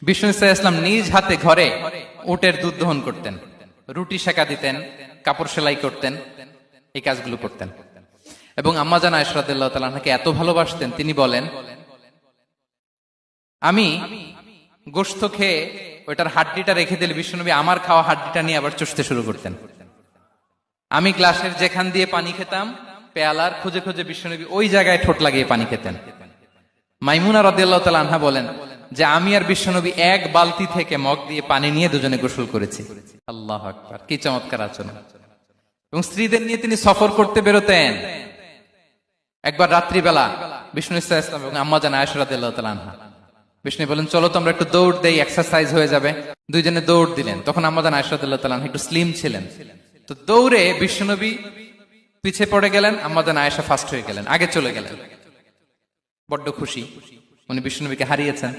বিষ্ণু ইসলাম নিজ হাতে ঘরে উটের দুধ দহন করতেন, রুটি সেকা দিতেন, কাপড় সেলাই করতেন, এই কাজগুলো করতেন। এবং আম্মা জান আয়েশা রাদিয়াল্লাহু তাআলা আনহাকে এত ভালোবাসতেন, তিনি বলেন, আমি গোশত খেয়ে ওইটার হাড্ডিটা রেখে দিলে বিশ্বনবী আমার খাওয়া হাড্ডিটা নিয়ে আবার চষতে শুরু করতেন। আমি গ্লাসের যেখান দিয়ে পানি খেতাম, পেয়ালার খুঁজে খুঁজে বিশ্বনবী ওই জায়গায় ঠোঁট লাগিয়ে পানি খেতেন। মাইমুনা রাদিয়াল্লাহু তাআলা আনহা বলেন যে আমি আর বিশ্বনবী এক বালতি থেকে মগ দিয়ে পানি নিয়ে দুজনে গোসল করেছি। আল্লাহু আকবার, কি চমৎকার আচরণ। এবং স্ত্রীদের নিয়ে তিনি সফর করতে বেরোতেন। একবার রাত্রিবেলা বিষ্ণু ইসলাম এবং আম্মা জান আয়েশা রাদিয়াল্লাহু তাআলা আনহা, বিষ্ণু বলেন চলো তো আমরা একটু দৌড় দেই, এক্সারসাইজ হয়ে যাবে। দুইজনে দৌড় দিলেন। তখন আম্মা জান আয়েশা রাদিয়াল্লাহু তাআলা আনহা একটু স্লিম ছিলেন, তো দৌড়ে বিশ্বনবী পিছে পড়ে গেলেন, আম্মা জান আয়েশা ফার্স্ট হয়ে গেলেন, আগে চলে গেলেন। বড্ড খুশি, উনি বিশ্বনবীকে হারিয়েছেন।